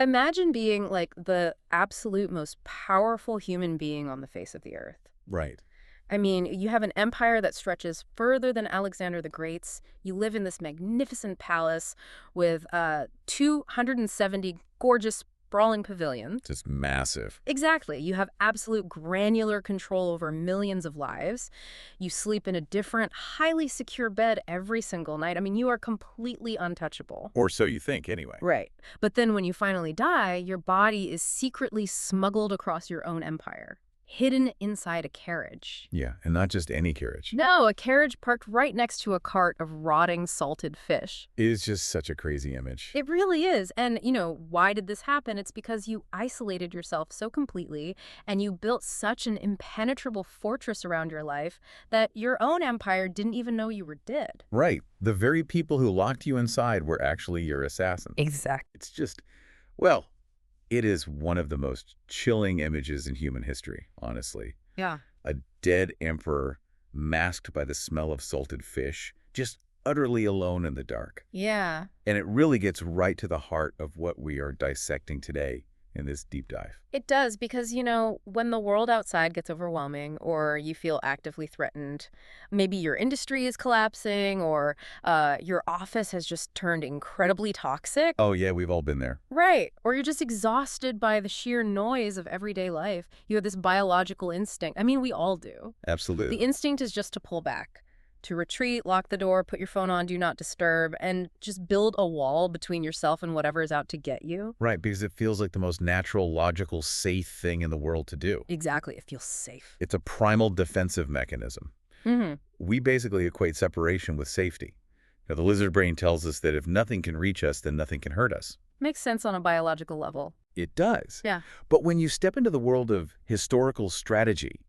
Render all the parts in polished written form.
Imagine being like the absolute most powerful human being on the face of the earth. Right. I mean, you have an empire that stretches further than Alexander the Great's. You live in this magnificent palace with 270 gorgeous, sprawling pavilions. Just massive. Exactly. You have absolute granular control over millions of lives. You sleep in a different, highly secure bed every single night. I mean, you are completely untouchable. Or so you think, anyway. Right. But then when you finally die, your body is secretly smuggled across your own empire, hidden inside a carriage. Yeah, and not just any carriage. No, a carriage parked right next to a cart of rotting salted fish. It is just such a crazy image. It really is. And, why did this happen? It's because you isolated yourself so completely and you built such an impenetrable fortress around your life that your own empire didn't even know you were dead. Right. The very people who locked you inside were actually your assassins. Exactly. It's just, well, it is one of the most chilling images in human history, honestly. Yeah. A dead emperor masked by the smell of salted fish, just utterly alone in the dark. Yeah. And it really gets right to the heart of what we are dissecting today in this deep dive. It does because, when the world outside gets overwhelming or you feel actively threatened, maybe your industry is collapsing or your office has just turned incredibly toxic. Oh, yeah, we've all been there. Right. Or you're just exhausted by the sheer noise of everyday life. You have this biological instinct. I mean, we all do. Absolutely. The instinct is just to pull back, to retreat, lock the door, put your phone on, do not disturb, and just build a wall between yourself and whatever is out to get you. Right, because it feels like the most natural, logical, safe thing in the world to do. Exactly. It feels safe. It's a primal defensive mechanism. Mm-hmm. We basically equate separation with safety. Now, the lizard brain tells us that if nothing can reach us, then nothing can hurt us. Makes sense on a biological level. It does. Yeah. But when you step into the world of historical strategy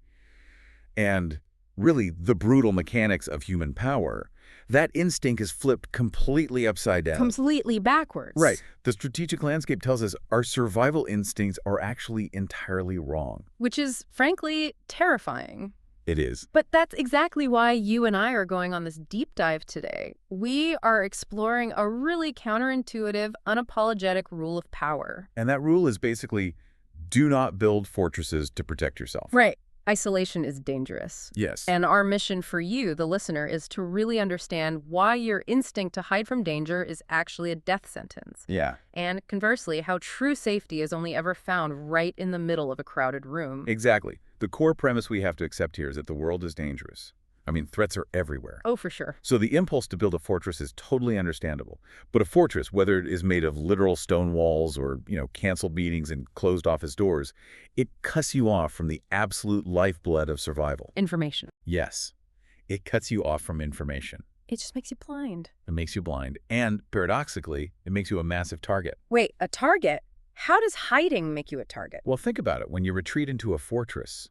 and really the brutal mechanics of human power, that instinct is flipped completely upside down. Completely backwards. Right. The strategic landscape tells us our survival instincts are actually entirely wrong. Which is, frankly, terrifying. It is. But that's exactly why you and I are going on this deep dive today. We are exploring a really counterintuitive, unapologetic rule of power. And that rule is basically do not build fortresses to protect yourself. Right. Isolation is dangerous. Yes. And our mission for you, the listener, is to really understand why your instinct to hide from danger is actually a death sentence. Yeah. And conversely, how true safety is only ever found right in the middle of a crowded room. Exactly. The core premise we have to accept here is that the world is dangerous. I mean, threats are everywhere. Oh, for sure. So the impulse to build a fortress is totally understandable. But a fortress, whether it is made of literal stone walls or, canceled meetings and closed office doors, it cuts you off from the absolute lifeblood of survival. Information. Yes. It cuts you off from information. It just makes you blind. It makes you blind. And paradoxically, it makes you a massive target. Wait, a target? How does hiding make you a target? Well, think about it. When you retreat into a fortress,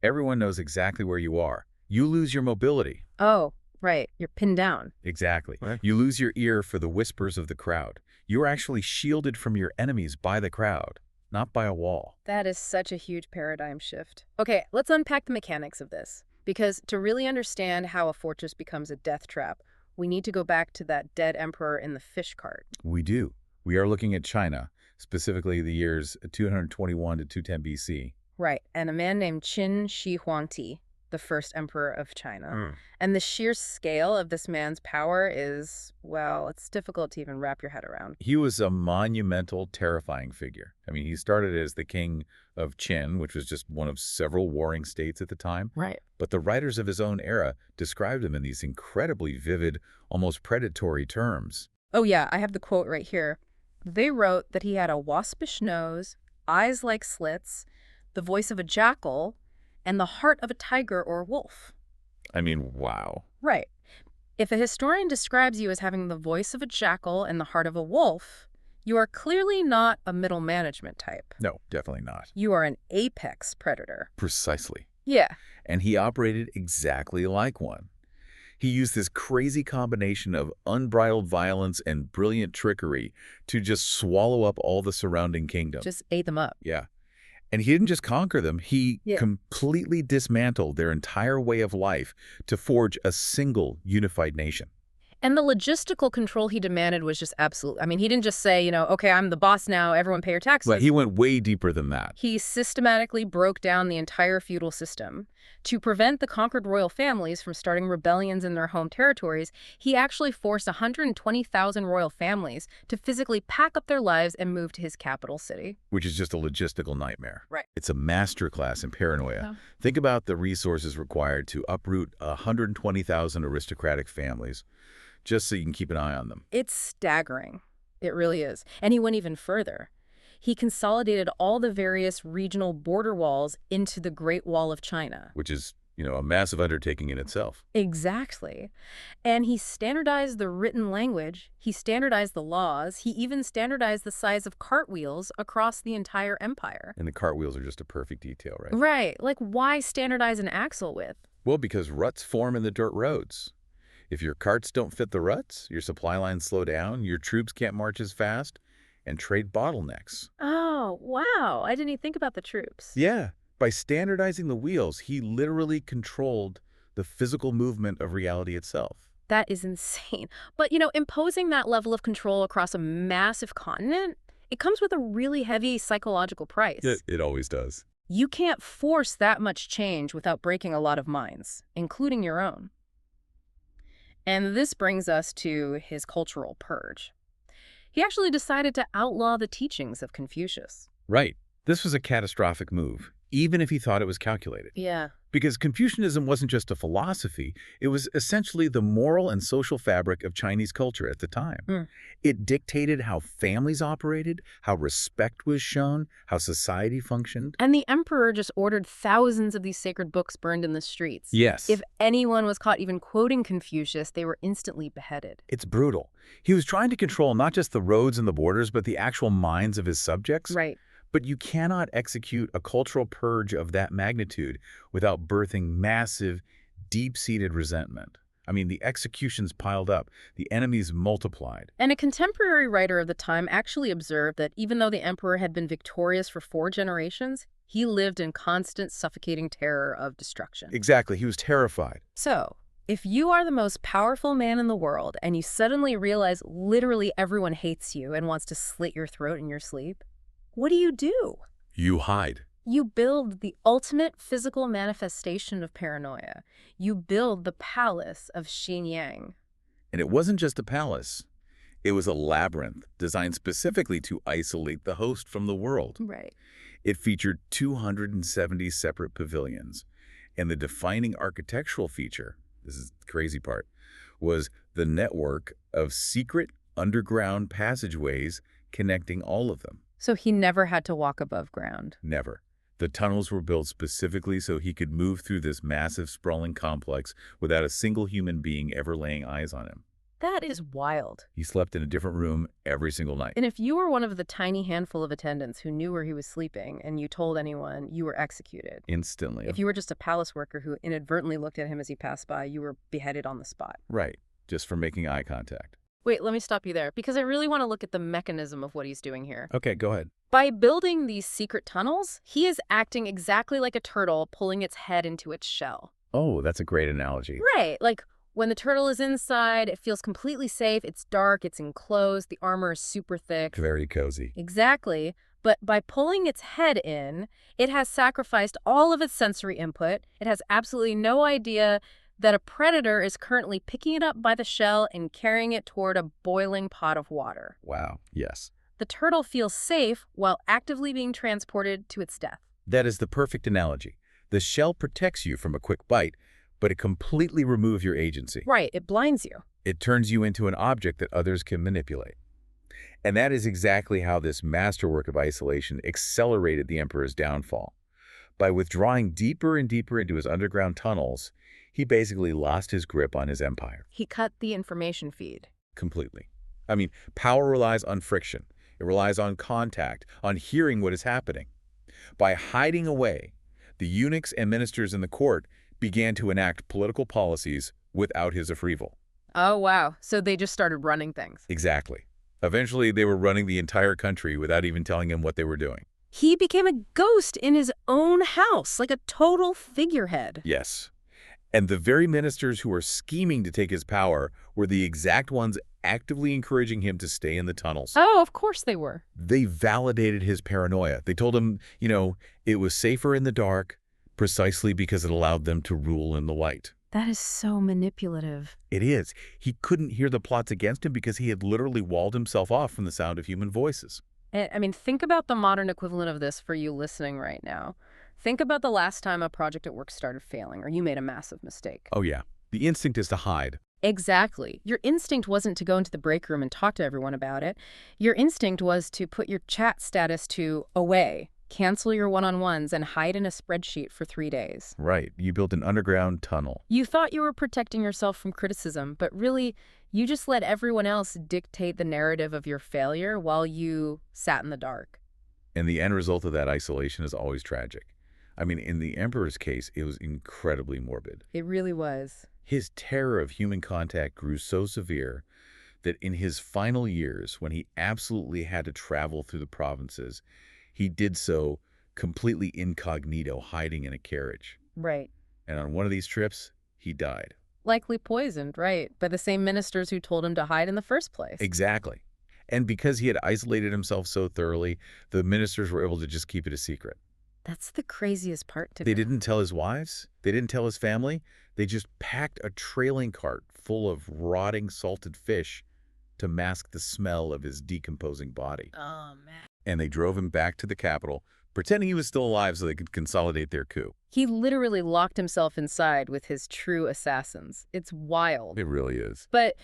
everyone knows exactly where you are. You lose your mobility. Oh, right. You're pinned down. Exactly. Right. You lose your ear for the whispers of the crowd. You are actually shielded from your enemies by the crowd, not by a wall. That is such a huge paradigm shift. Okay, let's unpack the mechanics of this. Because to really understand how a fortress becomes a death trap, we need to go back to that dead emperor in the fish cart. We do. We are looking at China, specifically the years 221 to 210 BC. Right, and a man named Shih Huang Ti, the first emperor of China. And the sheer scale of this man's power is, well, it's difficult to even wrap your head around. He was a monumental, terrifying figure. I mean, he started as the king of Qin, which was just one of several warring states at the time. Right. But the writers of his own era described him in these incredibly vivid, almost predatory terms. Oh yeah, I have the quote right here. They wrote that he had a waspish nose, eyes like slits, the voice of a jackal, and the heart of a tiger or wolf. I mean, wow. Right. If a historian describes you as having the voice of a jackal and the heart of a wolf, you are clearly not a middle management type. No, definitely not. You are an apex predator. Precisely. Yeah. And he operated exactly like one. He used this crazy combination of unbridled violence and brilliant trickery to just swallow up all the surrounding kingdom. Just ate them up. Yeah. And he didn't just conquer them, he completely dismantled their entire way of life to forge a single unified nation. And the logistical control he demanded was just absolute. I mean, he didn't just say, okay, I'm the boss now, everyone pay your But taxes. he went way deeper than that. He systematically broke down the entire feudal system. To prevent the conquered royal families from starting rebellions in their home territories, he actually forced 120,000 royal families to physically pack up their lives and move to his capital city. Which is just a logistical nightmare. Right. It's a masterclass in paranoia. Yeah. Think about the resources required to uproot 120,000 aristocratic families just so you can keep an eye on them. It's staggering. It really is. And he went even further. He consolidated all the various regional border walls into the Great Wall of China. Which is, a massive undertaking in itself. Exactly. And he standardized the written language, he standardized the laws, he even standardized the size of cartwheels across the entire empire. And the cartwheels are just a perfect detail, right? Right. Like, why standardize an axle width? Well, because ruts form in the dirt roads. If your carts don't fit the ruts, your supply lines slow down, your troops can't march as fast, and trade bottlenecks. Oh, wow. I didn't even think about the troops. Yeah. By standardizing the wheels, he literally controlled the physical movement of reality itself. That is insane. But, imposing that level of control across a massive continent, it comes with a really heavy psychological price. It always does. You can't force that much change without breaking a lot of minds, including your own. And this brings us to his cultural purge. He actually decided to outlaw the teachings of Confucius. Right. This was a catastrophic move, even if he thought it was calculated. Yeah. Because Confucianism wasn't just a philosophy, it was essentially the moral and social fabric of Chinese culture at the time. It dictated how families operated, how respect was shown, how society functioned. And the emperor just ordered thousands of these sacred books burned in the streets. Yes. If anyone was caught even quoting Confucius, they were instantly beheaded. It's brutal. He was trying to control not just the roads and the borders, but the actual minds of his subjects. Right. But you cannot execute a cultural purge of that magnitude without birthing massive, deep-seated resentment. I mean, the executions piled up, the enemies multiplied. And a contemporary writer of the time actually observed that even though the emperor had been victorious for 4 generations, he lived in constant suffocating terror of destruction. Exactly, he was terrified. So, if you are the most powerful man in the world and you suddenly realize literally everyone hates you and wants to slit your throat in your sleep, what do? You hide. You build the ultimate physical manifestation of paranoia. You build the palace of Xinjiang. And it wasn't just a palace. It was a labyrinth designed specifically to isolate the host from the world. Right. It featured 270 separate pavilions. And the defining architectural feature, this is the crazy part, was the network of secret underground passageways connecting all of them. So he never had to walk above ground. Never. The tunnels were built specifically so he could move through this massive, sprawling complex without a single human being ever laying eyes on him. That is wild. He slept in a different room every single night. And if you were one of the tiny handful of attendants who knew where he was sleeping and you told anyone, you were executed. Instantly. If you were just a palace worker who inadvertently looked at him as he passed by, you were beheaded on the spot. Right. Just for making eye contact. Wait, let me stop you there, because I really want to look at the mechanism of what he's doing here. Okay, go ahead. By building these secret tunnels, he is acting exactly like a turtle pulling its head into its shell. Oh, that's a great analogy. Right, like when the turtle is inside, it feels completely safe, it's dark, it's enclosed, the armor is super thick. Very cozy. Exactly. But by pulling its head in, it has sacrificed all of its sensory input. It has absolutely no idea that a predator is currently picking it up by the shell and carrying it toward a boiling pot of water. Wow, yes. The turtle feels safe while actively being transported to its death. That is the perfect analogy. The shell protects you from a quick bite, but it completely removes your agency. Right, it blinds you. It turns you into an object that others can manipulate. And that is exactly how this masterwork of isolation accelerated the emperor's downfall. By withdrawing deeper and deeper into his underground tunnels, he basically lost his grip on his empire. He cut the information feed. Completely. I mean, power relies on friction. It relies on contact, on hearing what is happening. By hiding away, the eunuchs and ministers in the court began to enact political policies without his approval. Oh, wow. So they just started running things. Exactly. Eventually, they were running the entire country without even telling him what they were doing. He became a ghost in his own house, like a total figurehead. Yes. And the very ministers who were scheming to take his power were the exact ones actively encouraging him to stay in the tunnels. Oh, of course they were. They validated his paranoia. They told him, it was safer in the dark precisely because it allowed them to rule in the light. That is so manipulative. It is. He couldn't hear the plots against him because he had literally walled himself off from the sound of human voices. And, I mean, think about the modern equivalent of this for you listening right now. Think about the last time a project at work started failing or you made a massive mistake. Oh, yeah. The instinct is to hide. Exactly. Your instinct wasn't to go into the break room and talk to everyone about it. Your instinct was to put your chat status to away, cancel your one-on-ones, and hide in a spreadsheet for 3 days. Right. You built an underground tunnel. You thought you were protecting yourself from criticism, but really, you just let everyone else dictate the narrative of your failure while you sat in the dark. And the end result of that isolation is always tragic. I mean, in the emperor's case, it was incredibly morbid. It really was. His terror of human contact grew so severe that in his final years, when he absolutely had to travel through the provinces, he did so completely incognito, hiding in a carriage. Right. And on one of these trips, he died. Likely poisoned, right, by the same ministers who told him to hide in the first place. Exactly. And because he had isolated himself so thoroughly, the ministers were able to just keep it a secret. That's the craziest part to They me. didn't tell his wives. They didn't tell his family. They just packed a trailing cart full of rotting salted fish to mask the smell of his decomposing body. Oh, man. And they drove him back to the capital, pretending he was still alive so they could consolidate their coup. He literally locked himself inside with his true assassins. It's wild. It really is. But,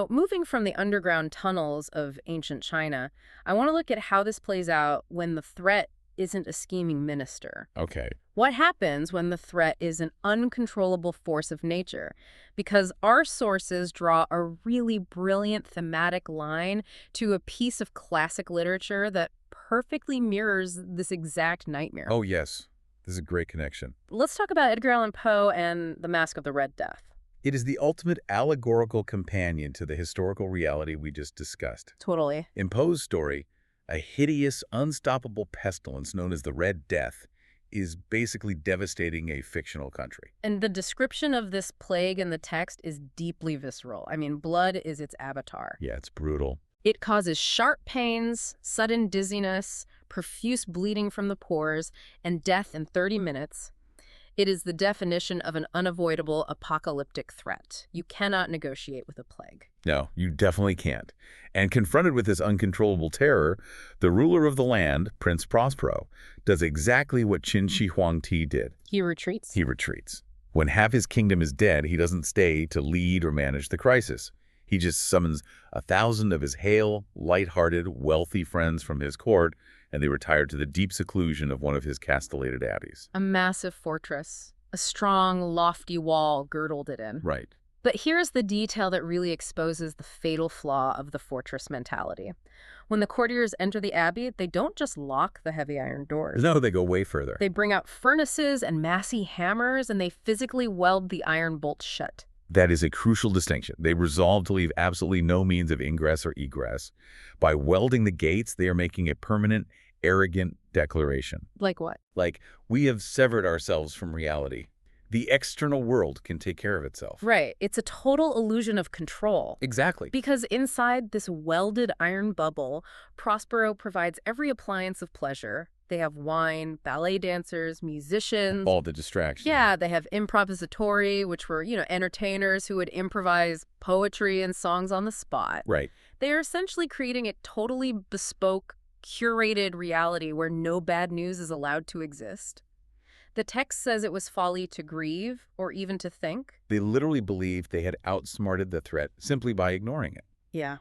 moving from the underground tunnels of ancient China, I want to look at how this plays out when the threat isn't a scheming minister. Okay. What happens when the threat is an uncontrollable force of nature? Because our sources draw a really brilliant thematic line to a piece of classic literature that perfectly mirrors this exact nightmare. Oh, yes. This is a great connection. Let's talk about Edgar Allan Poe and The Mask of the Red Death. It is the ultimate allegorical companion to the historical reality we just discussed. Totally. In Poe's story, a hideous, unstoppable pestilence known as the Red Death is basically devastating a fictional country. And the description of this plague in the text is deeply visceral. I mean, blood is its avatar. Yeah, it's brutal. It causes sharp pains, sudden dizziness, profuse bleeding from the pores, and death in 30 minutes. It is the definition of an unavoidable apocalyptic threat. You cannot negotiate with a plague. No, you definitely can't. And confronted with this uncontrollable terror, the ruler of the land, Prince Prospero, does exactly what Shih Huang Ti did. He retreats. He retreats. When half his kingdom is dead, he doesn't stay to lead or manage the crisis. He just summons 1,000 of his hale, light-hearted, wealthy friends from his court, and they retire to the deep seclusion of one of his castellated abbeys. A massive fortress. A strong, lofty wall girdled it in. Right. But here's the detail that really exposes the fatal flaw of the fortress mentality. When the courtiers enter the abbey, they don't just lock the heavy iron doors. No, they go way further. They bring out furnaces and massy hammers, and they physically weld the iron bolts shut. That is a crucial distinction. They resolve to leave absolutely no means of ingress or egress. By welding the gates, they are making a permanent, arrogant declaration. Like what? Like, we have severed ourselves from reality. The external world can take care of itself. Right. It's a total illusion of control. Exactly. Because inside this welded iron bubble, Prospero provides every appliance of pleasure. They have wine, ballet dancers, musicians. All the distractions. Yeah, they have improvisatori, which were, entertainers who would improvise poetry and songs on the spot. Right. They are essentially creating a totally bespoke, curated reality where no bad news is allowed to exist. The text says it was folly to grieve or even to think. They literally believed they had outsmarted the threat simply by ignoring it. Yeah.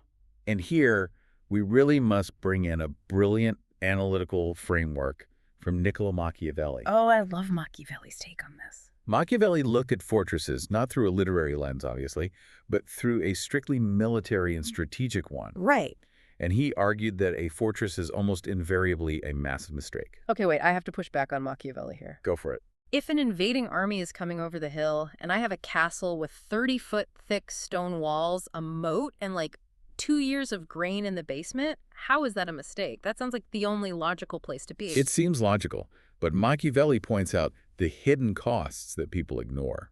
And here, we really must bring in a brilliant analytical framework from Niccolo Machiavelli. Oh, I love Machiavelli's take on this. Machiavelli looked at fortresses, not through a literary lens, obviously, but through a strictly military and strategic one. Right. And he argued that a fortress is almost invariably a massive mistake. Okay, wait, I have to push back on Machiavelli here. Go for it. If an invading army is coming over the hill and I have a castle with 30-foot thick stone walls, a moat, and 2 years of grain in the basement, how is that a mistake? That sounds like the only logical place to be. It seems logical, but Machiavelli points out the hidden costs that people ignore.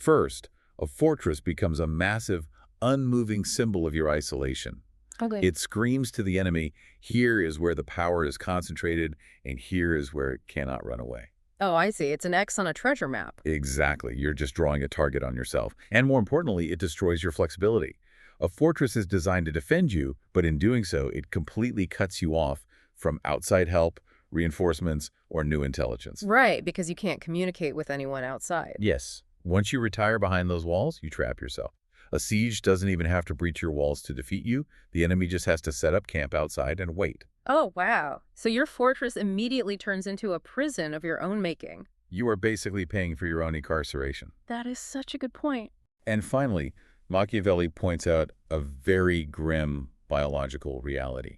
First, a fortress becomes a massive, unmoving symbol of your isolation. Okay. It screams to the enemy, here is where the power is concentrated, and here is where it cannot run away. Oh, I see. It's an X on a treasure map. Exactly. You're just drawing a target on yourself. And more importantly, it destroys your flexibility. A fortress is designed to defend you, but in doing so, it completely cuts you off from outside help, reinforcements, or new intelligence. Right, because you can't communicate with anyone outside. Yes. Once you retire behind those walls, you trap yourself. A siege doesn't even have to breach your walls to defeat you. The enemy just has to set up camp outside and wait. Oh, wow. So your fortress immediately turns into a prison of your own making. You are basically paying for your own incarceration. That is such a good point. And finally, Machiavelli points out a very grim biological reality.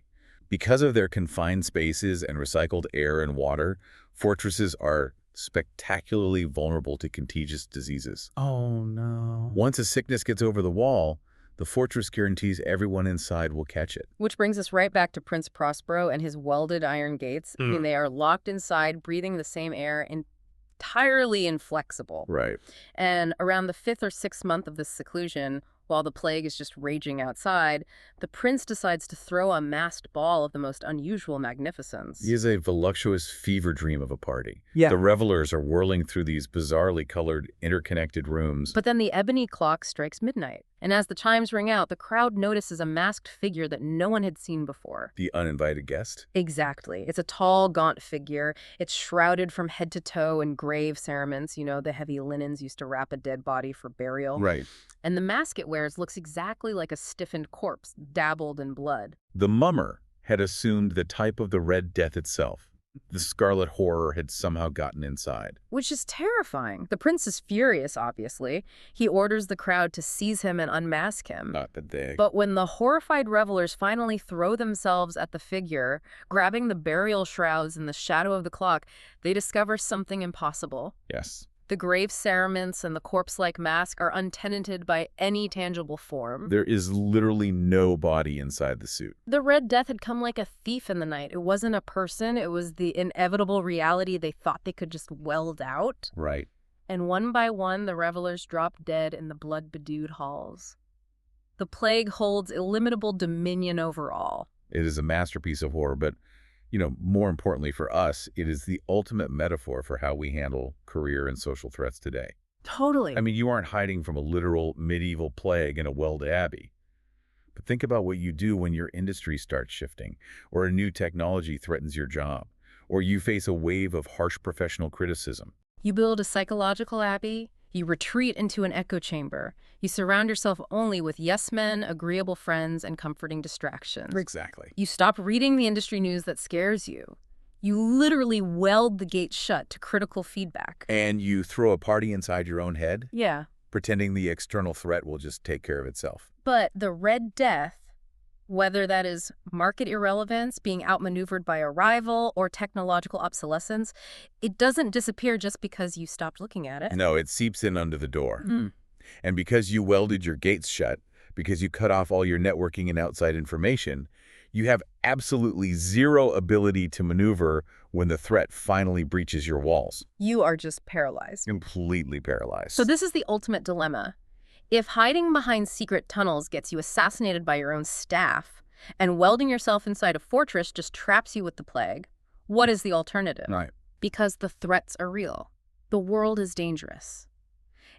Because of their confined spaces and recycled air and water, fortresses are spectacularly vulnerable to contagious diseases. Oh, no. Once a sickness gets over the wall, the fortress guarantees everyone inside will catch it. Which brings us right back to Prince Prospero and his welded iron gates. I mean, they are locked inside, breathing the same air, entirely inflexible. Right. And around the 5th or 6th month of this seclusion, while the plague is just raging outside, the prince decides to throw a masked ball of the most unusual magnificence. He is a voluptuous fever dream of a party. Yeah. The revelers are whirling through these bizarrely colored, interconnected rooms. But then the ebony clock strikes midnight, and as the chimes ring out, the crowd notices a masked figure that no one had seen before. The uninvited guest? Exactly. It's a tall, gaunt figure. It's shrouded from head to toe in grave cerements, you know, the heavy linens used to wrap a dead body for burial. Right. And the mask it wears looks exactly like a stiffened corpse, dabbled in blood. The mummer had assumed the type of the Red Death itself. The Scarlet Horror had somehow gotten inside. Which is terrifying. The prince is furious, obviously. He orders the crowd to seize him and unmask him. Not the day. But when the horrified revelers finally throw themselves at the figure, grabbing the burial shrouds in the shadow of the clock, they discover something impossible. Yes. The grave cerements and the corpse-like mask are untenanted by any tangible form. There is literally no body inside the suit. The Red Death had come like a thief in the night. It wasn't a person. It was the inevitable reality they thought they could just weld out. Right. And one by one, the revelers dropped dead in the blood-bedewed halls. The plague holds illimitable dominion over all. It is a masterpiece of horror, but more importantly for us, it is the ultimate metaphor for how we handle career and social threats today. Totally. I mean, you aren't hiding from a literal medieval plague in a walled abbey. But think about what you do when your industry starts shifting, or a new technology threatens your job, or you face a wave of harsh professional criticism. You build a psychological abbey, you retreat into an echo chamber. You surround yourself only with yes men, agreeable friends, and comforting distractions. Exactly. You stop reading the industry news that scares you. You literally weld the gate shut to critical feedback. And you throw a party inside your own head, Yeah. pretending the external threat will just take care of itself. But the Red Death, whether that is market irrelevance, being outmaneuvered by a rival, or technological obsolescence, it doesn't disappear just because you stopped looking at it. No, it seeps in under the door. And because you welded your gates shut, because you cut off all your networking and outside information, you have absolutely zero ability to maneuver when the threat finally breaches your walls. You are just paralyzed. Completely paralyzed. So this is the ultimate dilemma. If hiding behind secret tunnels gets you assassinated by your own staff, and welding yourself inside a fortress just traps you with the plague, what is the alternative? Right. Because the threats are real. The world is dangerous.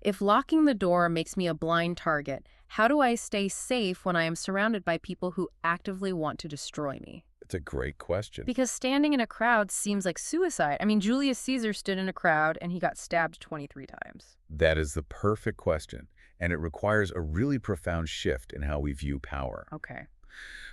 If locking the door makes me a blind target, how do I stay safe when I am surrounded by people who actively want to destroy me? It's a great question. Because standing in a crowd seems like suicide. I mean, Julius Caesar stood in a crowd and he got stabbed 23 times. That is the perfect question, and it requires a really profound shift in how we view power. Okay.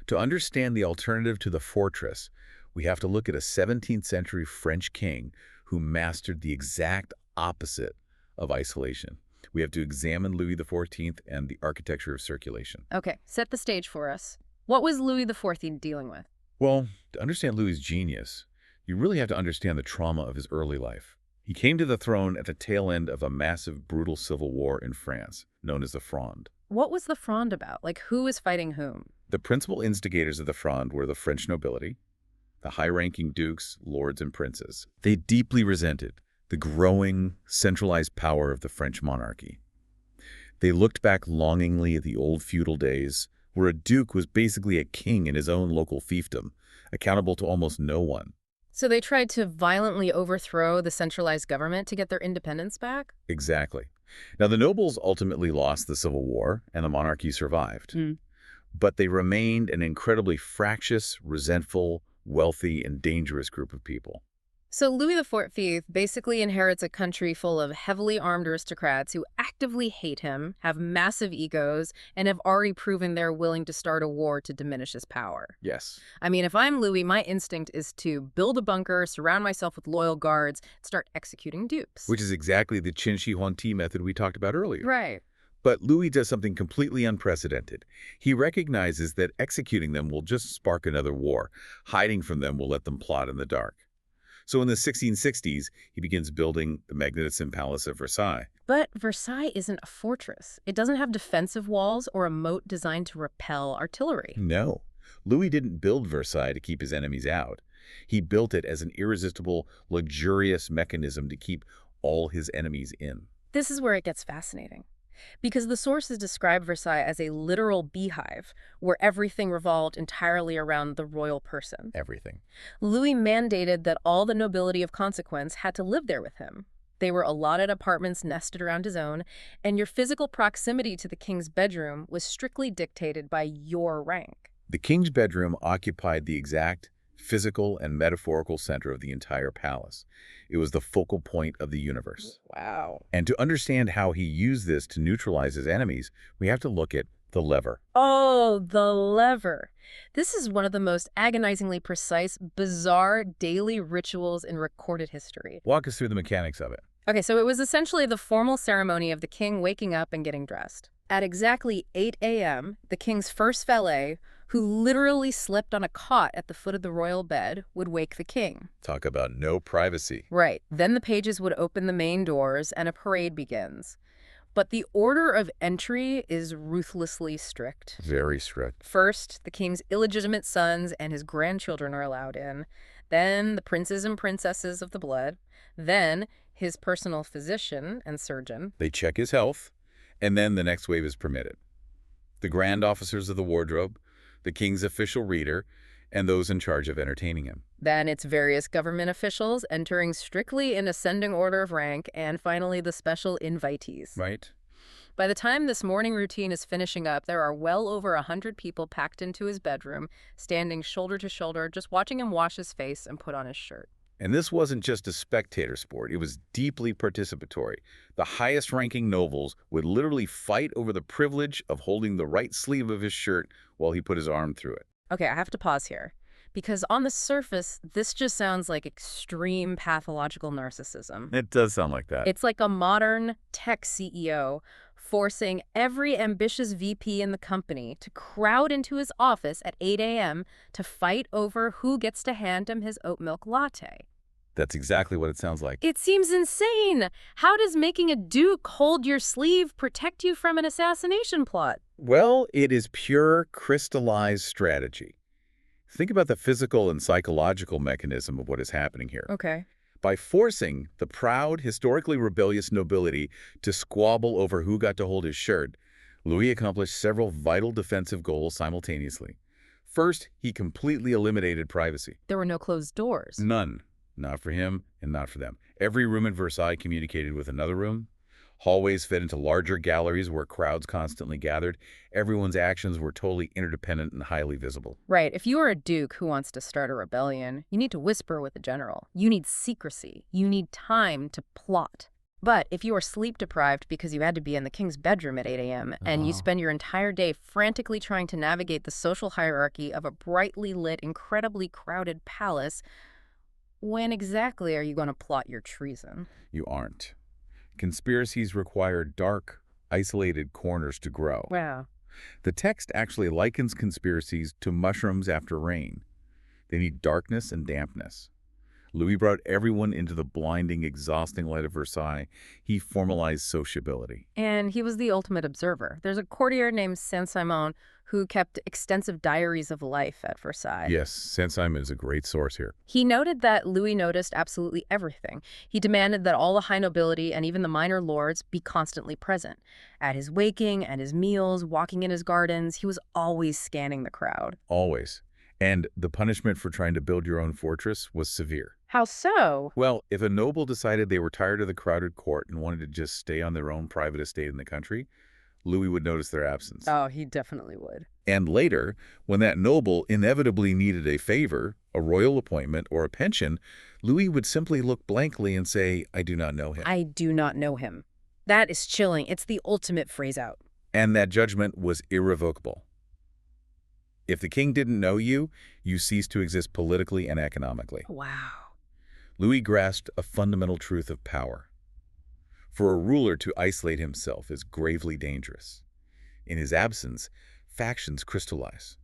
To understand the alternative to the fortress, we have to look at a 17th century French king who mastered the exact opposite of isolation. We have to examine Louis XIV and the architecture of circulation. Okay, set the stage for us. What was Louis XIV dealing with? Well, to understand Louis's genius, you really have to understand the trauma of his early life. He came to the throne at the tail end of a massive, brutal civil war in France, known as the Fronde. What was the Fronde about? Like, who was fighting whom? The principal instigators of the Fronde were the French nobility, the high-ranking dukes, lords, and princes. They deeply resented the growing, centralized power of the French monarchy. They looked back longingly at the old feudal days, where a duke was basically a king in his own local fiefdom, accountable to almost no one. So they tried to violently overthrow the centralized government to get their independence back? Exactly. Now, the nobles ultimately lost the Civil War, and the monarchy survived. But they remained an incredibly fractious, resentful, wealthy, and dangerous group of people. So Louis XIV basically inherits a country full of heavily armed aristocrats who actively hate him, have massive egos, and have already proven they're willing to start a war to diminish his power. Yes. I mean, if I'm Louis, my instinct is to build a bunker, surround myself with loyal guards, start executing dupes. Which is exactly the Shih Huang Ti method we talked about earlier. Right. But Louis does something completely unprecedented. He recognizes that executing them will just spark another war. Hiding from them will let them plot in the dark. So in the 1660s, he begins building the magnificent Palace of Versailles. But Versailles isn't a fortress. It doesn't have defensive walls or a moat designed to repel artillery. No, Louis didn't build Versailles to keep his enemies out. He built it as an irresistible, luxurious mechanism to keep all his enemies in. This is where it gets fascinating. Because the sources describe Versailles as a literal beehive, where everything revolved entirely around the royal person. Everything. Louis mandated that all the nobility of consequence had to live there with him. They were allotted apartments nested around his own, and your physical proximity to the king's bedroom was strictly dictated by your rank. The king's bedroom occupied the exact physical and metaphorical center of the entire palace. It was the focal point of the universe. Wow. And to understand how he used this to neutralize his enemies, we have to look at the lever. Oh, the lever. This is one of the most agonizingly precise, bizarre daily rituals in recorded history. Walk us through the mechanics of it. Okay, so it was essentially the formal ceremony of the king waking up and getting dressed. At exactly 8 a.m., the king's first valet, who literally slept on a cot at the foot of the royal bed, would wake the king. Talk about no privacy. Right. Then the pages would open the main doors and a parade begins. But the order of entry is ruthlessly strict. Very strict. First, the king's illegitimate sons and his grandchildren are allowed in. Then the princes and princesses of the blood. Then his personal physician and surgeon. They check his health, and then the next wave is permitted. The grand officers of the wardrobe, the king's official reader, and those in charge of entertaining him. Then it's various government officials entering strictly in ascending order of rank, and finally the special invitees. Right? By the time this morning routine is finishing up, there are well over 100 people packed into his bedroom, standing shoulder to shoulder, just watching him wash his face and put on his shirt. And this wasn't just a spectator sport. It was deeply participatory. The highest-ranking nobles would literally fight over the privilege of holding the right sleeve of his shirt while he put his arm through it. Okay, I have to pause here. Because on the surface, this just sounds like extreme pathological narcissism. It does sound like that. It's like a modern tech CEO forcing every ambitious VP in the company to crowd into his office at 8 a.m. to fight over who gets to hand him his oat milk latte. That's exactly what it sounds like. It seems insane. How does making a duke hold your sleeve protect you from an assassination plot? Well, it is pure crystallized strategy. Think about the physical and psychological mechanism of what is happening here. Okay. By forcing the proud, historically rebellious nobility to squabble over who got to hold his shirt, Louis accomplished several vital defensive goals simultaneously. First, he completely eliminated privacy. There were no closed doors. None. Not for him and not for them. Every room in Versailles communicated with another room. Hallways fed into larger galleries where crowds constantly gathered. Everyone's actions were totally interdependent and highly visible. Right. If you are a duke who wants to start a rebellion, you need to whisper with the general. You need secrecy. You need time to plot. But if you are sleep deprived because you had to be in the king's bedroom at 8 a.m. and you spend your entire day frantically trying to navigate the social hierarchy of a brightly lit, incredibly crowded palace, when exactly are you going to plot your treason? You aren't. Conspiracies require dark, isolated corners to grow. Wow. The text actually likens conspiracies to mushrooms after rain. They need darkness and dampness. Louis brought everyone into the blinding, exhausting light of Versailles. He formalized sociability. And he was the ultimate observer. There's a courtier named Saint-Simon who kept extensive diaries of life at Versailles. Yes, Saint-Simon is a great source here. He noted that Louis noticed absolutely everything. He demanded that all the high nobility and even the minor lords be constantly present. At his waking, at his meals, walking in his gardens, he was always scanning the crowd. Always. And the punishment for trying to build your own fortress was severe. How so? Well, if a noble decided they were tired of the crowded court and wanted to just stay on their own private estate in the country, Louis would notice their absence. Oh, he definitely would. And later, when that noble inevitably needed a favor, a royal appointment, or a pension, Louis would simply look blankly and say, "I do not know him." I do not know him. That is chilling. It's the ultimate phrase out. And that judgment was irrevocable. If the king didn't know you, you ceased to exist politically and economically. Wow. Louis grasped a fundamental truth of power. For a ruler to isolate himself is gravely dangerous. In his absence, factions crystallize.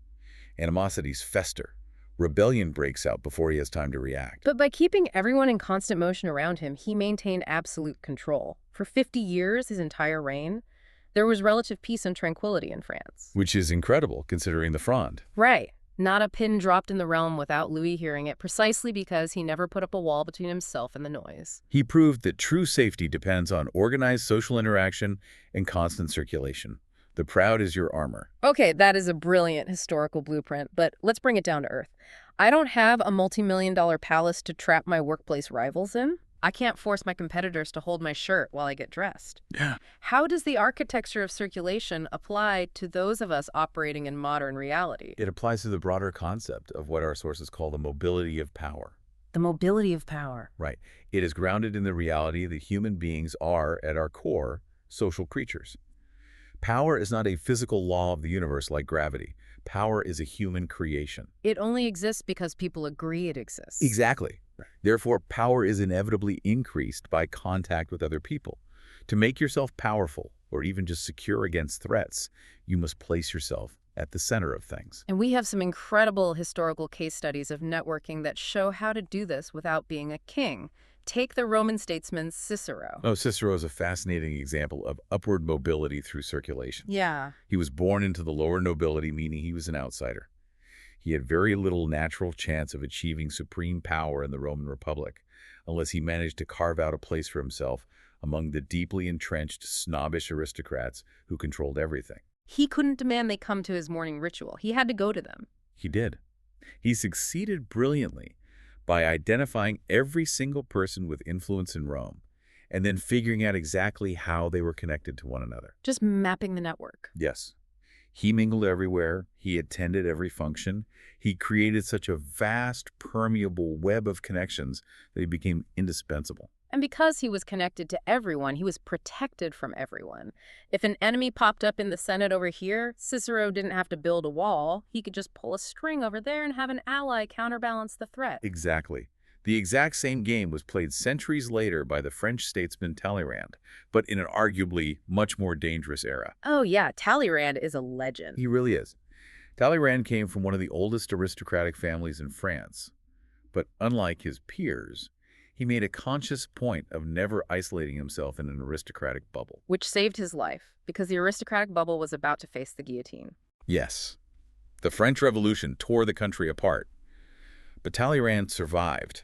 Animosities fester. Rebellion breaks out before he has time to react. But by keeping everyone in constant motion around him, he maintained absolute control. For 50 years, his entire reign, there was relative peace and tranquility in France. Which is incredible, considering the Fronde. Right. Not a pin dropped in the realm without Louis hearing it, precisely because he never put up a wall between himself and the noise. He proved that true safety depends on organized social interaction and constant circulation. The proud is your armor. Okay, that is a brilliant historical blueprint, but let's bring it down to earth. I don't have a multi-million-dollar palace to trap my workplace rivals in. I can't force my competitors to hold my shirt while I get dressed. Yeah. How does the architecture of circulation apply to those of us operating in modern reality? It applies to the broader concept of what our sources call the mobility of power. The mobility of power. Right. It is grounded in the reality that human beings are, at our core, social creatures. Power is not a physical law of the universe like gravity. Power is a human creation. It only exists because people agree it exists. Exactly. Therefore, power is inevitably increased by contact with other people. To make yourself powerful, or even just secure against threats, you must place yourself at the center of things. And we have some incredible historical case studies of networking that show how to do this without being a king. Take the Roman statesman Cicero. Oh, Cicero is a fascinating example of upward mobility through circulation. Yeah. He was born into the lower nobility, meaning he was an outsider. He had very little natural chance of achieving supreme power in the Roman Republic, unless he managed to carve out a place for himself among the deeply entrenched, snobbish aristocrats who controlled everything. He couldn't demand they come to his morning ritual. He had to go to them. He did. He succeeded brilliantly by identifying every single person with influence in Rome and then figuring out exactly how they were connected to one another. Just mapping the network. Yes. He mingled everywhere. He attended every function. He created such a vast, permeable web of connections that he became indispensable. And because he was connected to everyone, he was protected from everyone. If an enemy popped up in the Senate over here, Cicero didn't have to build a wall. He could just pull a string over there and have an ally counterbalance the threat. Exactly. The exact same game was played centuries later by the French statesman Talleyrand, but in an arguably much more dangerous era. Oh yeah, Talleyrand is a legend. He really is. Talleyrand came from one of the oldest aristocratic families in France. But unlike his peers, he made a conscious point of never isolating himself in an aristocratic bubble. Which saved his life, because the aristocratic bubble was about to face the guillotine. Yes. The French Revolution tore the country apart. But Talleyrand survived.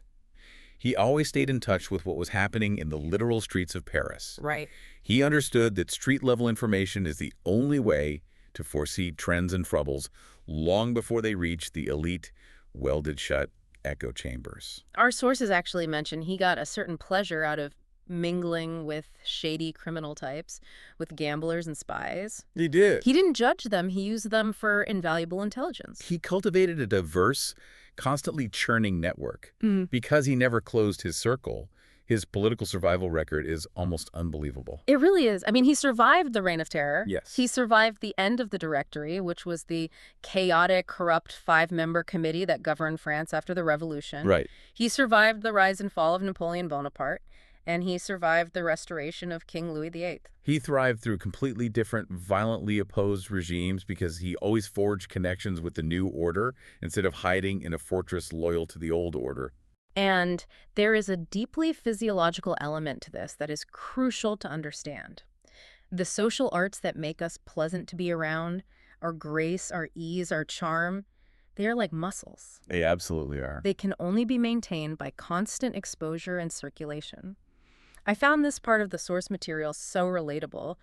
He always stayed in touch with what was happening in the literal streets of Paris. Right. He understood that street-level information is the only way to foresee trends and troubles long before they reach the elite, welded-shut echo chambers. Our sources actually mention he got a certain pleasure out of mingling with shady criminal types, with gamblers and spies. He did. He didn't judge them. He used them for invaluable intelligence. He cultivated a diverse, constantly churning network. Because he never closed his circle, his political survival record is almost unbelievable. It really is. I mean, he survived the Reign of Terror. Yes. He survived the end of the Directory, which was the chaotic, corrupt five-member committee that governed France after the Revolution. Right. He survived the rise and fall of Napoleon Bonaparte. And he survived the restoration of King Louis VIII. He thrived through completely different, violently opposed regimes because he always forged connections with the new order instead of hiding in a fortress loyal to the old order. And there is a deeply physiological element to this that is crucial to understand. The social arts that make us pleasant to be around, our grace, our ease, our charm, they are like muscles. They absolutely are. They can only be maintained by constant exposure and circulation. I found this part of the source material so relatable.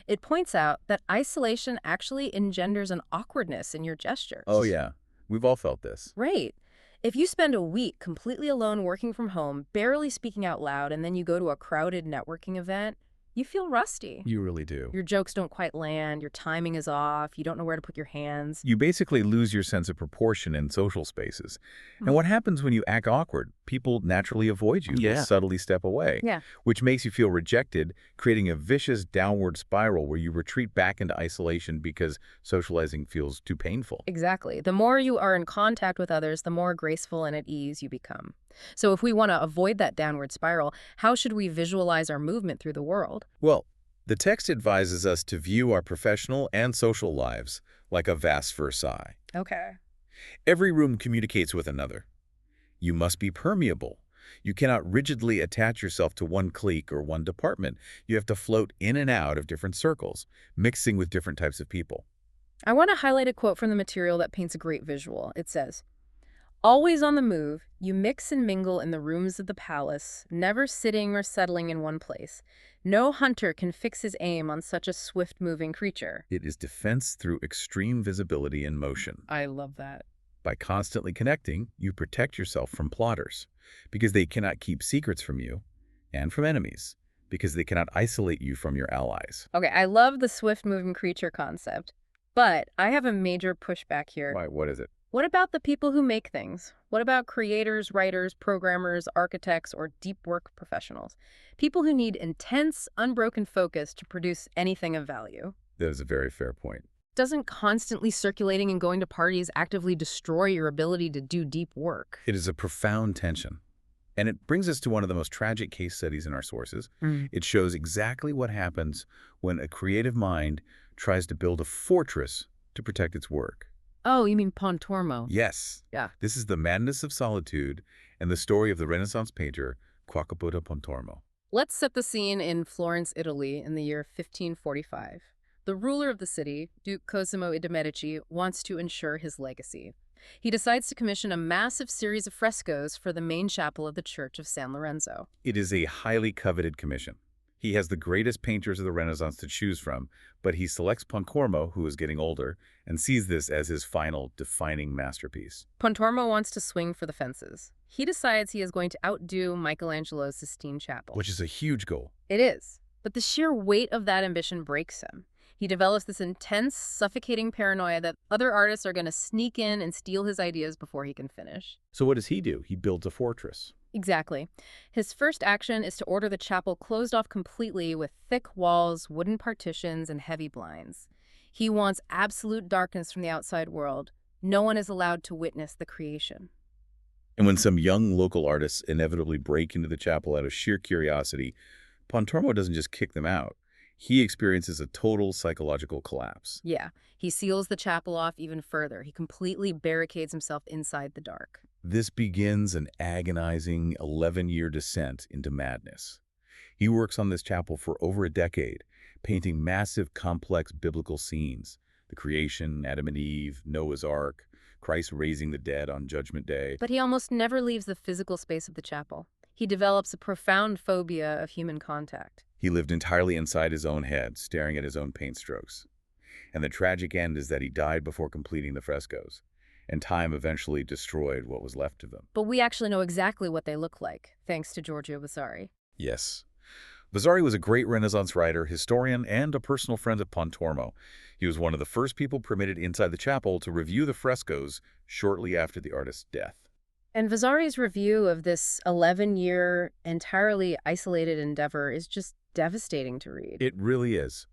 It points out that isolation actually engenders an awkwardness in your Oh, gestures. yeah. We've all felt this. Right. If you spend a week completely alone working from home, barely speaking out loud, and then you go to a crowded networking event, you feel rusty. You really do. Your jokes don't quite land, your timing is off, you don't know where to put your hands. You basically lose your sense of proportion in social spaces. And Mm. what happens when you act awkward? People naturally avoid you. They Yeah. subtly step away, Yeah. which makes you feel rejected, creating a vicious downward spiral where you retreat back into isolation because socializing feels too painful. Exactly. The more you are in contact with others, the more graceful and at ease you become. So if we want to avoid that downward spiral, how should we visualize our movement through the world? Well, the text advises us to view our professional and social lives like a vast Versailles. Okay. Every room communicates with another. You must be permeable. You cannot rigidly attach yourself to one clique or one department. You have to float in and out of different circles, mixing with different types of people. I want to highlight a quote from the material that paints a great visual. It says, "Always on the move, you mix and mingle in the rooms of the palace, never sitting or settling in one place. No hunter can fix his aim on such a swift-moving creature." It is defense through extreme visibility and motion. I love that. By constantly connecting, you protect yourself from plotters, because they cannot keep secrets from you, and from enemies, because they cannot isolate you from your allies. Okay, I love the swift-moving creature concept, but I have a major pushback here. Why, what is it? What about the people who make things? What about creators, writers, programmers, architects, or deep work professionals? People who need intense, unbroken focus to produce anything of value. That is a very fair point. Doesn't constantly circulating and going to parties actively destroy your ability to do deep work? It is a profound tension. And it brings us to one of the most tragic case studies in our sources. It shows exactly what happens when a creative mind tries to build a fortress to protect its work. Oh, you mean Pontormo? Yes, Yeah. this is the madness of solitude and the story of the Renaissance painter Quaquapo da Pontormo. Let's set the scene in Florence, Italy, in the year 1545. The ruler of the city, Duke Cosimo I de' Medici, wants to ensure his legacy. He decides to commission a massive series of frescoes for the main chapel of the Church of San Lorenzo. It is a highly coveted commission. He has the greatest painters of the Renaissance to choose from, but he selects Pontormo, who is getting older, and sees this as his final, defining masterpiece. Pontormo wants to swing for the fences. He decides he is going to outdo Michelangelo's Sistine Chapel. Which is a huge goal. It is, but the sheer weight of that ambition breaks him. He develops this intense, suffocating paranoia that other artists are going to sneak in and steal his ideas before he can finish. So what does he do? He builds a fortress. Exactly. His first action is to order the chapel closed off completely with thick walls, wooden partitions, and heavy blinds. He wants absolute darkness from the outside world. No one is allowed to witness the creation. And when some young local artists inevitably break into the chapel out of sheer curiosity, Pontormo doesn't just kick them out. He experiences a total psychological collapse. Yeah, he seals the chapel off even further. He completely barricades himself inside the dark. This begins an agonizing 11-year descent into madness. He works on this chapel for over a decade, painting massive, complex biblical scenes. The creation, Adam and Eve, Noah's Ark, Christ raising the dead on Judgment Day. But he almost never leaves the physical space of the chapel. He develops a profound phobia of human contact. He lived entirely inside his own head, staring at his own paint strokes. And the tragic end is that he died before completing the frescoes, and time eventually destroyed what was left of them. But we actually know exactly what they look like, thanks to Giorgio Vasari. Yes. Vasari was a great Renaissance writer, historian, and a personal friend of Pontormo. He was one of the first people permitted inside the chapel to review the frescoes shortly after the artist's death. And Vasari's review of this 11-year, entirely isolated endeavor is just devastating to read. It really is.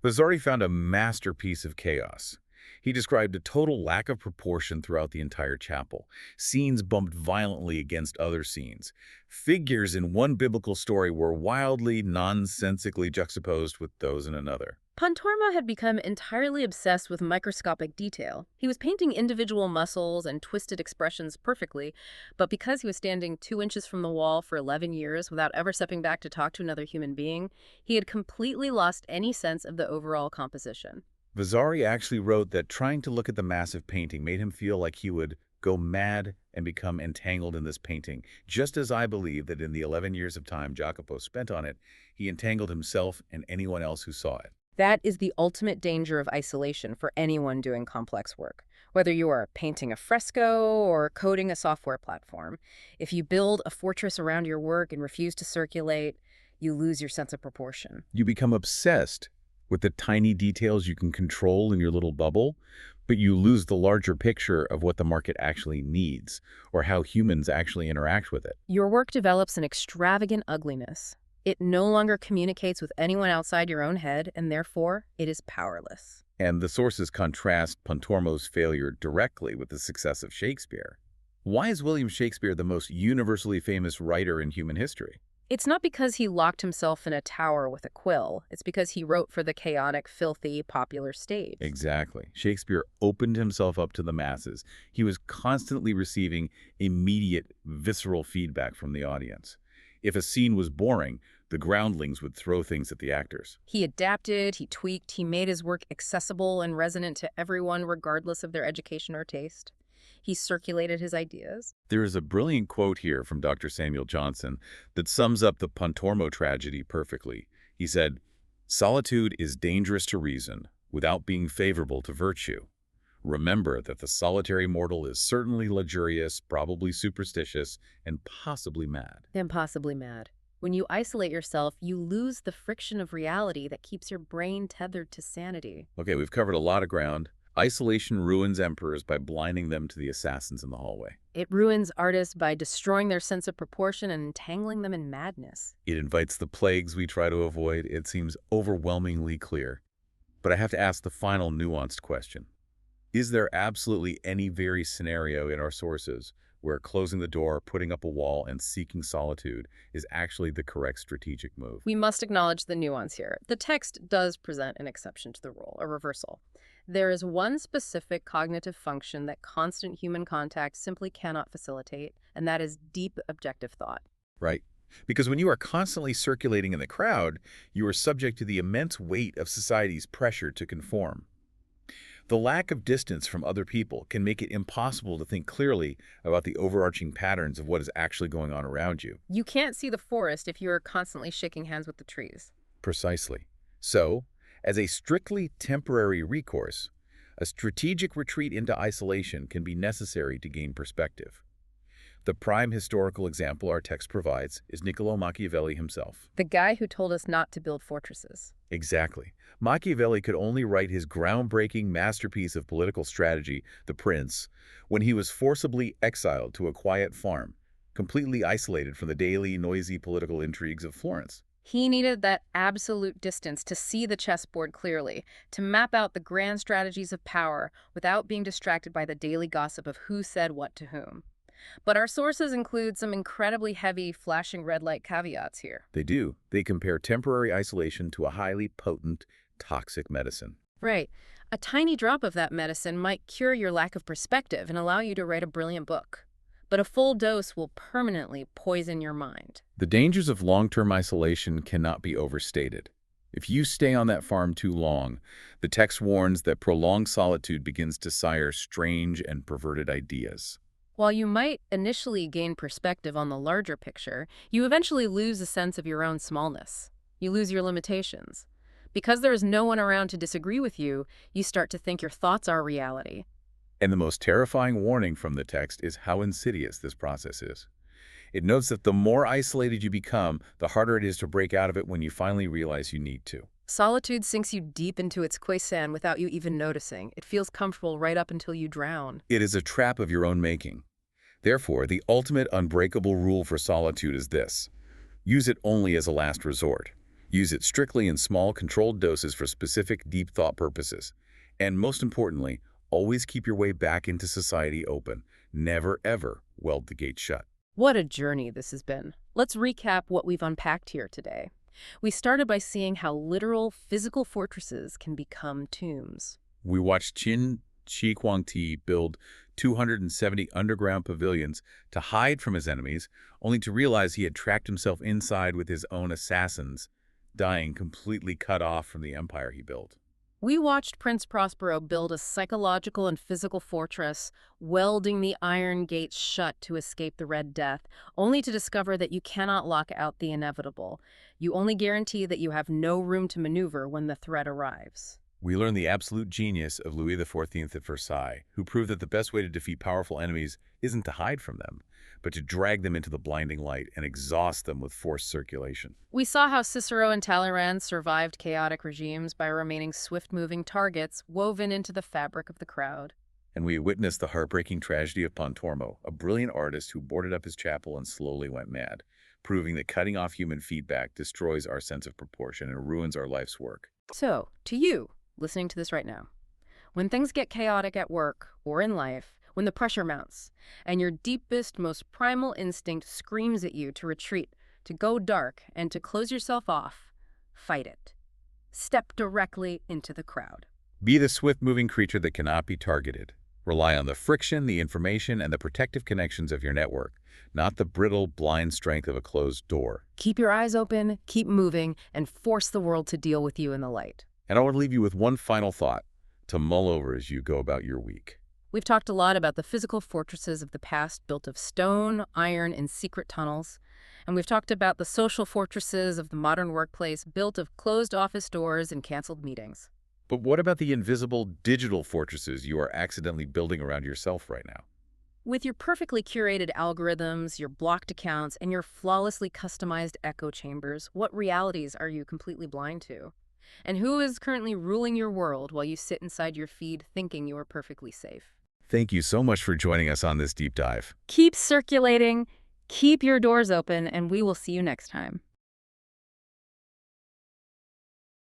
Vasari found a masterpiece of chaos. He described a total lack of proportion throughout the entire chapel. Scenes bumped violently against other scenes. Figures in one biblical story were wildly, nonsensically juxtaposed with those in another. Pontormo had become entirely obsessed with microscopic detail. He was painting individual muscles and twisted expressions perfectly, but because he was standing 2 inches from the wall for 11 years without ever stepping back to talk to another human being, he had completely lost any sense of the overall composition. Vasari actually wrote that trying to look at the massive painting made him feel like he would go mad and become entangled in this painting, just as I believe that in the 11 years of time Jacopo spent on it, he entangled himself and anyone else who saw it. That is the ultimate danger of isolation for anyone doing complex work. Whether you are painting a fresco or coding a software platform, if you build a fortress around your work and refuse to circulate, you lose your sense of proportion. You become obsessed with the tiny details you can control in your little bubble, but you lose the larger picture of what the market actually needs or how humans actually interact with it. Your work develops an extravagant ugliness. It no longer communicates with anyone outside your own head, and therefore, it is powerless. And the sources contrast Pontormo's failure directly with the success of Shakespeare. Why is William Shakespeare the most universally famous writer in human history? It's not because he locked himself in a tower with a quill. It's because he wrote for the chaotic, filthy, popular stage. Exactly. Shakespeare opened himself up to the masses. He was constantly receiving immediate, visceral feedback from the audience. If a scene was boring, the groundlings would throw things at the actors. He adapted, he tweaked, he made his work accessible and resonant to everyone regardless of their education or taste. He circulated his ideas. There is a brilliant quote here from Dr. Samuel Johnson that sums up the Pontormo tragedy perfectly. He said, "Solitude is dangerous to reason without being favorable to virtue. Remember that the solitary mortal is certainly luxurious, probably superstitious, and possibly mad." And possibly mad. When you isolate yourself, you lose the friction of reality that keeps your brain tethered to sanity. Okay, we've covered a lot of ground. Isolation ruins emperors by blinding them to the assassins in the hallway. It ruins artists by destroying their sense of proportion and entangling them in madness. It invites the plagues we try to avoid. It seems overwhelmingly clear. But I have to ask the final nuanced question. Is there absolutely any very scenario in our sources where closing the door, putting up a wall, and seeking solitude is actually the correct strategic move? We must acknowledge the nuance here. The text does present an exception to the rule, a reversal. There is one specific cognitive function that constant human contact simply cannot facilitate, and that is deep objective thought. Right? Because when you are constantly circulating in the crowd, you are subject to the immense weight of society's pressure to conform. The lack of distance from other people can make it impossible to think clearly about the overarching patterns of what is actually going on around you. You can't see the forest if you are constantly shaking hands with the trees. Precisely. So, as a strictly temporary recourse, a strategic retreat into isolation can be necessary to gain perspective. The prime historical example our text provides is Niccolò Machiavelli himself. The guy who told us not to build fortresses. Exactly. Machiavelli could only write his groundbreaking masterpiece of political strategy, The Prince, when he was forcibly exiled to a quiet farm, completely isolated from the daily, noisy political intrigues of Florence. He needed that absolute distance to see the chessboard clearly, to map out the grand strategies of power without being distracted by the daily gossip of who said what to whom. But our sources include some incredibly heavy, flashing red light caveats here. They do. They compare temporary isolation to a highly potent, toxic medicine. Right. A tiny drop of that medicine might cure your lack of perspective and allow you to write a brilliant book. But a full dose will permanently poison your mind. The dangers of long-term isolation cannot be overstated. If you stay on that farm too long, the text warns that prolonged solitude begins to sire strange and perverted ideas. While you might initially gain perspective on the larger picture, you eventually lose a sense of your own smallness. You lose your limitations. Because there is no one around to disagree with you, you start to think your thoughts are reality. And the most terrifying warning from the text is how insidious this process is. It notes that the more isolated you become, the harder it is to break out of it when you finally realize you need to. Solitude sinks you deep into its quicksand without you even noticing. It feels comfortable right up until you drown. It is a trap of your own making. Therefore, the ultimate unbreakable rule for solitude is this: use it only as a last resort. Use it strictly in small, controlled doses for specific, deep thought purposes. And most importantly, always keep your way back into society open. Never, ever weld the gate shut. What a journey this has been. Let's recap what we've unpacked here today. We started by seeing how literal, physical fortresses can become tombs. We watched Shih Huang Ti build 270 underground pavilions to hide from his enemies, only to realize he had tracked himself inside with his own assassins, dying completely cut off from the empire he built. We watched Prince Prospero build a psychological and physical fortress, welding the iron gates shut to escape the Red Death, only to discover that you cannot lock out the inevitable. You only guarantee that you have no room to maneuver when the threat arrives. We learned the absolute genius of Louis XIV at Versailles, who proved that the best way to defeat powerful enemies isn't to hide from them, but to drag them into the blinding light and exhaust them with forced circulation. We saw how Cicero and Talleyrand survived chaotic regimes by remaining swift-moving targets woven into the fabric of the crowd. And we witnessed the heartbreaking tragedy of Pontormo, a brilliant artist who boarded up his chapel and slowly went mad, proving that cutting off human feedback destroys our sense of proportion and ruins our life's work. So, to you, listening to this right now, when things get chaotic at work or in life, when the pressure mounts, and your deepest, most primal instinct screams at you to retreat, to go dark, and to close yourself off, fight it. Step directly into the crowd. Be the swift-moving creature that cannot be targeted. Rely on the friction, the information, and the protective connections of your network, not the brittle, blind strength of a closed door. Keep your eyes open, keep moving, and force the world to deal with you in the light. And I want to leave you with one final thought to mull over as you go about your week. We've talked a lot about the physical fortresses of the past built of stone, iron, and secret tunnels. And we've talked about the social fortresses of the modern workplace built of closed office doors and canceled meetings. But what about the invisible digital fortresses you are accidentally building around yourself right now? With your perfectly curated algorithms, your blocked accounts, and your flawlessly customized echo chambers, what realities are you completely blind to? And who is currently ruling your world while you sit inside your feed thinking you are perfectly safe? Thank you so much for joining us on this deep dive. Keep circulating, keep your doors open, and we will see you next time.